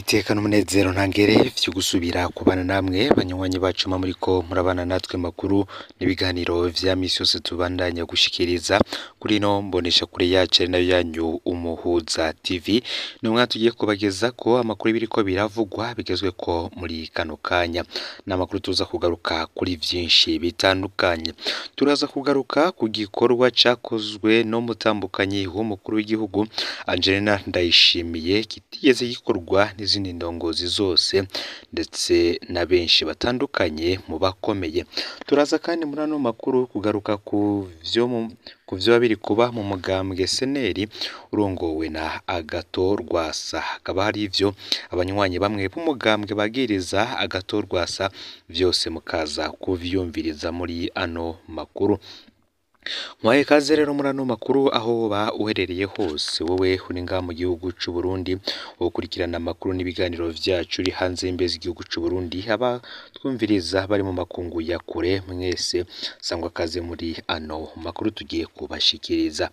iteka n'umunezero ntangere vyo gusubira kubana namwe banywanyi bacu muriko murabana natwe makuru n'ibiganiro vya misi yose tubandanya gushikiriza kuri no mbonesha kure yacu nayo yanyu Umuhuza TV numwe tugiye kubageza ko amakuru biriko biravugwa bigezwe ko muri kano kanya n'amakuru tuza kugaruka kuri vyinshi bitandukanye turaza kugaruka ku gikorwa cakozwe no mutambukanyi w'umukuru w'igihugu Angeline NDAYISHIMIYE kitigeze gikorwa n'izindi ndongozi zose ndetse na benshi batandukanye mu bakomeye turaza kandi muri ano makuru kugaruka ku vyo biri kuba mu mugambwe CNL urongowe na Rwasa akaba hari ivyo abanywanyi bamwe b'umugambwe bagiriza Rwasa vyose mukaza kuvyumviriza muri ano makuru Mwaye kaze rero muri ano makuru aho ba uherereye hose wowe uri nga mu gihugu c'u Burundi ukurikirana amakuru n'ibiganiro vyacu uri hanze imbezi igihugu c'u Burundi aba twumviriza bari mu makungu ya kure mwese sangwa kaze muri ano makuru tugiye kubashikiriza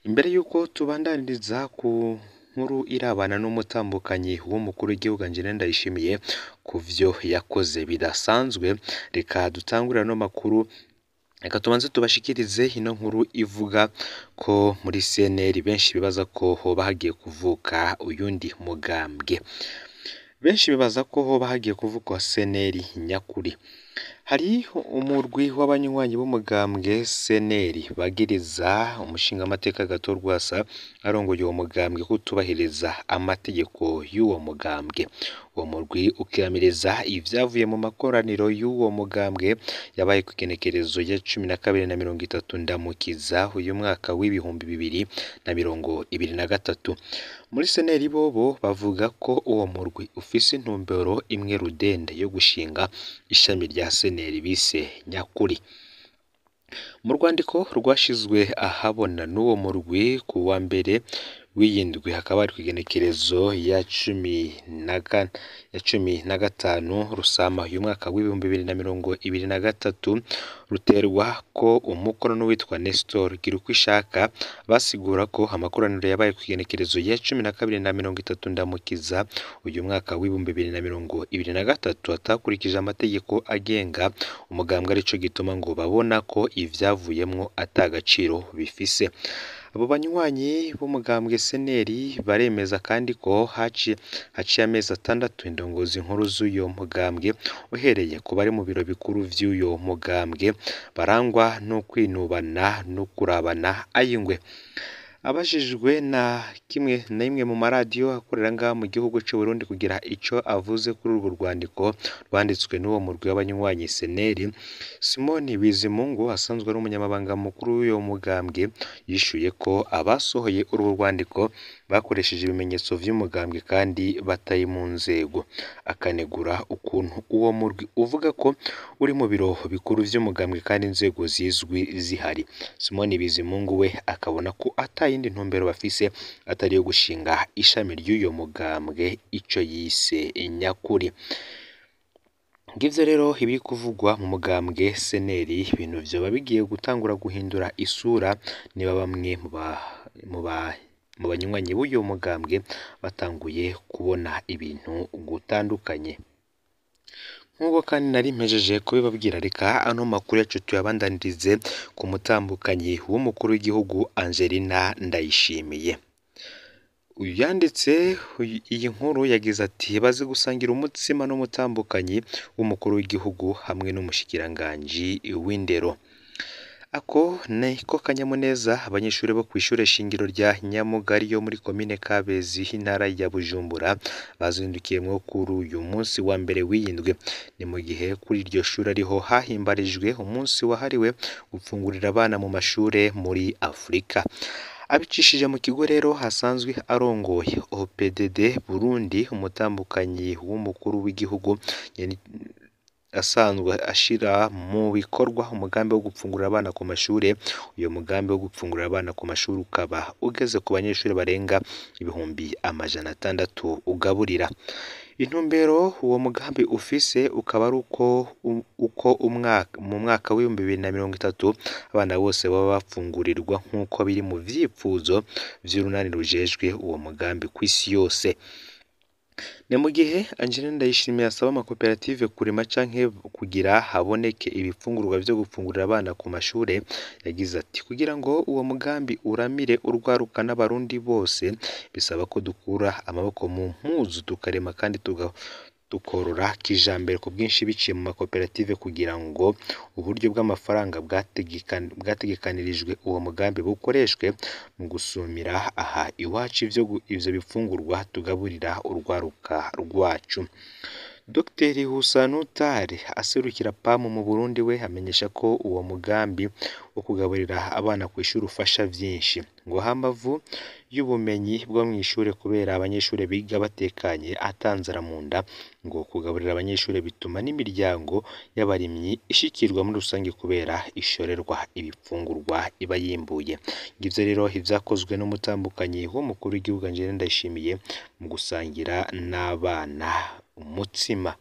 imbere yuko tubandaniriza ku nkuru irabana n'umutambukanyi w'umukuru w'igihugu Angeline NDAYISHIMIYE ku vyo yakoze bidasanzwe reka dutangurira no makuru Eka tubanze tubashikirize ino nkuru ivuga ko muri CNL benshi bibaza ko hoba hagiye kuvuka uyundi mugambwe benshi bibaza ko hoba hagiye kuvuka CNL nyakuri hari umurwi w'abanywanyi b'umugambwe CNL bagiriza umushinga amateka Rwasa arongoye uwo mugambwe kutubahiriza amategeko y'uwo mugambwe uwo murwi ukiramiriza ivyavuye mu makoraniro y'uwo mugambwe yabaye ku kenekerezo ya 12 na 30 ndamukiza uyu mwaka w'ibihumbi 2023 muri CNL bobo bavuga ko uwo murwi ufise intumbero imwe rudende yo gushinga ishami rya CNL bise nyakuri mu rwandiko rwashizwe ahabona n'uwo murwi ku wa mbere w'iyindwi hakaba ari kwigenekerezo ya 15 rusama uyu mwaka w'ibihumbi 2023 ruterwa ko umukono n'uwitwa Nestor Girukwishaka basigura ko amakoraniro yabaye kwigenekerezo ya 12 na 30 ndamukiza uyu mwaka w'ibihumbi 2023 atakurikije amategeko agenga umugambwe arico gituma ngo babona ko ivyavuyemwo atagaciro bifise abo banywanyi b'umugambwe CNL baremeza kandi ko haciye amezi 6 indongozi nkuru z'uyo mugambwe uhereye ku bari mu biro bikuru vy'uyo mugambwe barangwa no kwinubana no kurabana ayingwe abajijwe na imwe mu maradiyo akorera nga mu gihugu c'u Burundi kugira ico avuze kuri urwo rwandiko rwanditswe n'uwo murwi w'abanywanyi CNL Simoni Bizimungu asanzwe ari umunyamabanga mukuru w'uyo mugambwe yishuye ko abasohoye urwo rwandiko bakoresheje ibimenyetso vy'umugambwe kandi bataye mu nzego akanegura ukuntu uwo murwi uvuga ko uri mu biro bikuru vy'umugambwe kandi inzego zizwi zihari Simoni Bizimungu we akabona ko atayindi ntumbero bafise atari yo gushinga ishami ry'uyo mugambwe ico yise nyakuri ngivyo rero ibiri kuvugwa mu mugambwe CNL ibintu vyo babigiye gutangura guhindura isura niba bamwe mu banywanyi b'uyo mugambwe batanguye kubona ibintu gutandukanye nk'uko kandi nari mpejeje kubibabwira reka ano makuru yacu tuyabandanirize ku mutambukanyi w'umukuru w'igihugu Angeline NDAYISHIMIYE uyanditse iyi nkuru yagize ati baze gusangira umutsima n'umutambukanyi w'umukuru w'igihugu hamwe n'umushikiranganje w'indero ako niko kanyamuneza abanyeshuri bo kw'ishure shingiro rya Nyamugari yo muri komine Kabezi intara ya Bujumbura bazindukiyemwo kuri uyu munsi wa mbere w'iyindwi ni mu gihe kuri iryo shuri ariho hahimbarijwe umunsi wahariwe gupfungurira abana mu mashure muri Afrika abicishije mu kigo rero hasanzwe arongoye OPDD Burundi umutambukanyi w'umukuru w'igihugu asanzwe ashira mu bikorwa umugambi wo gupfungurira abana ku mashure uyo mugambi wo gupfungurira abana ku mashure ukaba ugeze ku banyeshuri barenga 600 ugaburira intumbero uwo mugambi ufise ukaba ari uko mu mwaka w'ibihumbi 2030 abana bose baba bafungurirwa nk'uko biri mu vyipfuzo vy'urunani rujejwe uwo mugambi kw'isi yose Ni mu gihe Angeline NDAYISHIMIYE asaba amakoperative kurema canke kugira haboneke ibifungurwa vyo gufungurira abana ku mashure, yagize ati kugira ngo uwo mugambi uramire urwaruka n'abarundi bose bisaba ko dukura amaboko mu mpuzu tukarema kandi tukorora kijambere ku bwinshi biciye mu makoperative kugira ngo uburyo bw'amafaranga bwategekanirijwe uwo mugambi bukoreshwe mu gusumira aha iwacu ivyo bifungurwa tugaburira urwaruka rwacu. Dr Husanutari aserukira PAM mu Burundi we amenyesha ko uwo mugambi wo kugaburira abana ku ishuri ufasha vyinshi ngo hambavu y'ubumenyi bwo mw'ishure kubera abanyeshure biga batekanye atanzara mu nda, ngo kugaburira abanyeshure bituma n'imiryango y'abarimyi ishikirwa muri rusange kubera ishorerwa ibifungurwa iba yimbuye. Ngivyo rero ivyakozwe n'umutambukanyi w'umukuru w'igihugu Angeline NDAYISHIMIYE mu gusangira n'abana umutsima.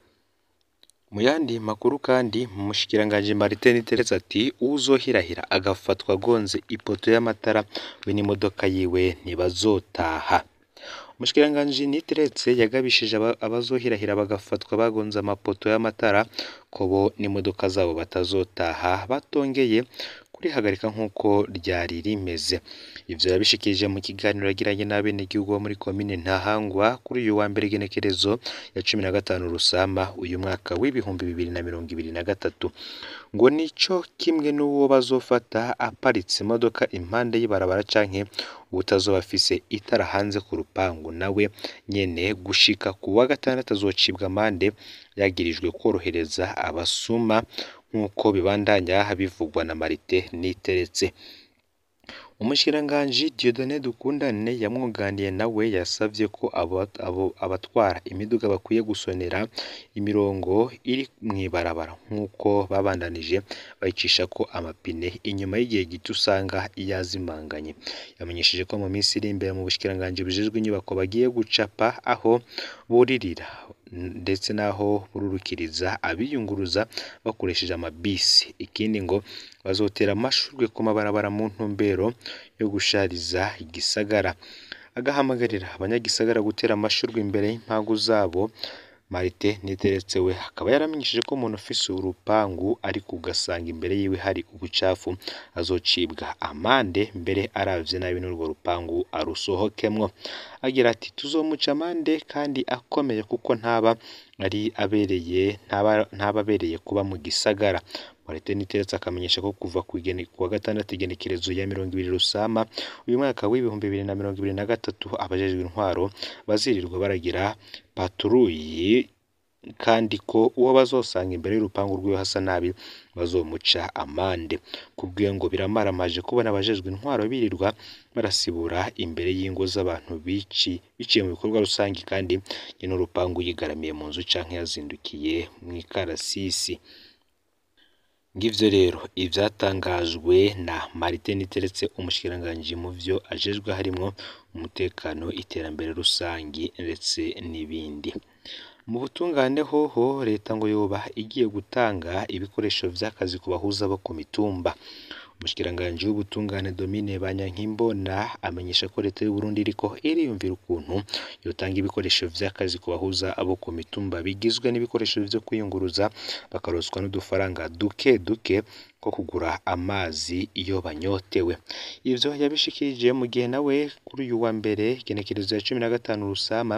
Mu yandi makuru kandi umushikiranganji Martin Teretse ati uwuzohirahira agafatwa agonze ipoto y'amatara we n'imodoka yiwe ntibazotaha. Umushikiranganji Teretse yagabishije abazohirahira bagafatwa bagonze amapoto y'amatara ko bo n'imodoka zabo batazotaha batongeye kurihagarika nk'uko ryari rimeze. Ivyo yabishikirije mu kiganiro yagiranye n'abenegihugu bo muri komine Ntahangwa kuri uyu wa mbere igenekerezo ya 15 Rusama uyu mwaka w'ibihumbi 2023, ngo nico kimwe n'uwo bazofata aparitse imodoka impande y'ibarabara canke ubutazoba afise itara hanze ku rupangu nawe nyene gushika ku wa gatandatu azocibwa amande yagirijwe korohereza abasuma nk'uko bibandanya bivugwa na Martin Teretse. Umushikiranganji Dieudonné Dukundane yamwunganiye nawe yasavye ko abatwara imiduga bakwiye gusonera imirongo iri mw'ibarabara nk'uko babandanije bayicisha ko amapine inyuma y'igihe gito usanga yazimanganye. Yamenyesheje ko mu minsi iri imbere mu bushikiranganji bujejwe inyubako bagiye gucapa aho buririra ndetse naho bururukiriza abiyunguruza bakoresheje amabisi. Ikindi ngo bazotera amashurwe ku mabarabara mu ntumbero yo gushariza igisagara. Agahamagarira abanyagisagara gutera amashurwe imbere y'impangu zabo. Martin Teretse we akaba yaramenyesheje ko umuntu ufise urupangu ariko ugasanga imbere yiwe hari ubucafu azocibwa amande mbere aravye nabi n'urwo rupangu arusohokemwo. Agira ati tuzomuca amande kandi akomeye kuko ntaba abereye kuba mu gisagara. Martin Teretse akamenyesha ko kuva ku wa gatandatu igenekerezo ya 20 Rusama uyu mwaka w'ibihumbi 2023 abajejwe intwaro bazirirwa baragira patrouille kandi ko uwo bazosanga imbere y'urupangu rw'iwe hasa nabi bazomuca amande. Kubwiye ngo biramaramaje kubona abajejwe intwaro birirwa barasibura imbere y'ingo z'abantu biciye mu bikorwa rusange kandi nyine urupangu yigaramiye mu nzu canke yazindukiye mu ikarasisi. Ngivyo rero ivyatangajwe na Martin Teretse umushikiranganji mu vyo ajejwe harimwo umutekano, iterambere rusangi ndetse n'ibindi. Mu butungane hoho leta ngo yoba igiye gutanga ibikoresho vy'akazi ku bahuza bo ku mitumba. Umushikiranganji w'ubutungane Domine Banyankimbona amenyesha ko leta y'u Burundi iriko iriyumvira ukuntu yotanga ibikoresho vy'akazi ku bahuza abo ku mitumba bigizwe n'ibikoresho vyo kwiyunguruza bakaroswa n'udufaranga duke duke ko kugura amazi iyo banyotewe. Ivyo yabishikirije mu gihe nawe kuri uyu wa mbere igenekerezo ya 15 Rusama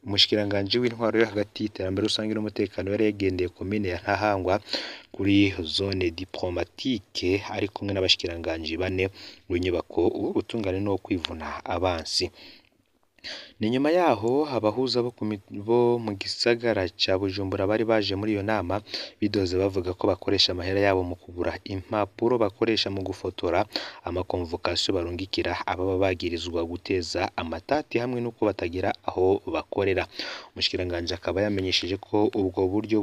umushikiranganji w'intwaro yo hagati y'iterambere rusange n'umutekano yari yagendeye komine ya Ntahangwa kuri zone diplomatique ari kumwe n'abashikiranganji bane w'inyubako ubutungane no kwivuna abansi. Ni nyuma yaho abahuza bo mu gisagara ca Bujumbura bari baje muri iyo nama bidoze bavuga ko bakoresha amahera yabo mu kugura impapuro bakoresha mu gufotora amakonvokasiyo barungikira ababa bagirizwa guteza amatati hamwe nuko batagira aho bakorera. Umushikiranganji akaba yamenyesheje ko ubwo buryo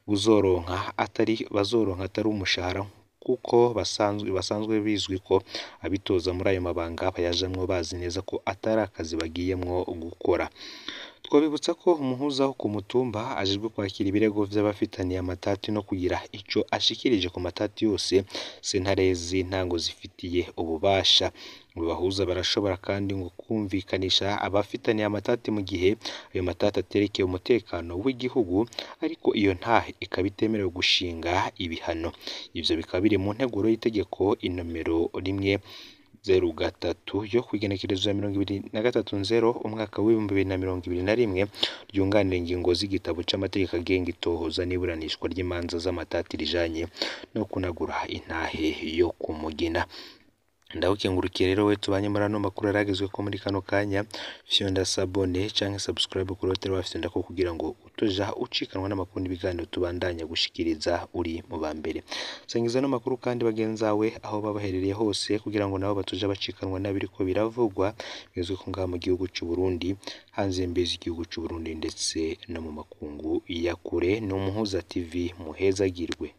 bazoronka atari umushahara kuko basanzwe bizwi ko abitoza muri ayo mabanga bayajamwo bazi neza ko atari akazi bagiyemwo gukora. twabibutsa ko umuhuza wo ku mutumba ajejwe kwakira ibirego vy'abafitaniye amatati no kugira ico ashikirije ku matati yose sentare z'intango zifitiye ububasha. Mu bahuza barashobora kandi ngo kumvikanisha abafitaniye amatati mu gihe ayo matati aterekeye umutekano w'igihugu, ariko iyo ntahe ikaba itemerewe gushinga ibihano. Ivyo bikaba biri mu nteguro y'itegeko inomero 103 yo kwigenekerezo ya 23/0 umwaka w'2021 ryunganira ingingo z'igitabo c'amategeko agenga itohoza n'iburanishwa ry'imanza z'amatati rijanye no kunagura intahe yo kumugina. Ndawukengurukiye rero we tubanye muri ano makuru aragezwe ko muri kano kanya, fyonda sabone canke subscribe kuri hoteli wafyonda ko kugira ngo utoja ucikanwa n'amakuru n'ibiganiro tubandanya gushikiriza uri mu bambere. Sangiza no makuru kandi bagenzawe aho babaherereye hose kugira ngo nabo batoja bacikanwa n'abiriko biravugwa bizwe ko ngaha mu gihugu c'u Burundi, hanze mbezi igihugu c'u Burundi ndetse no mu makungu ya kure. No Muhuza TV muhezagirwe.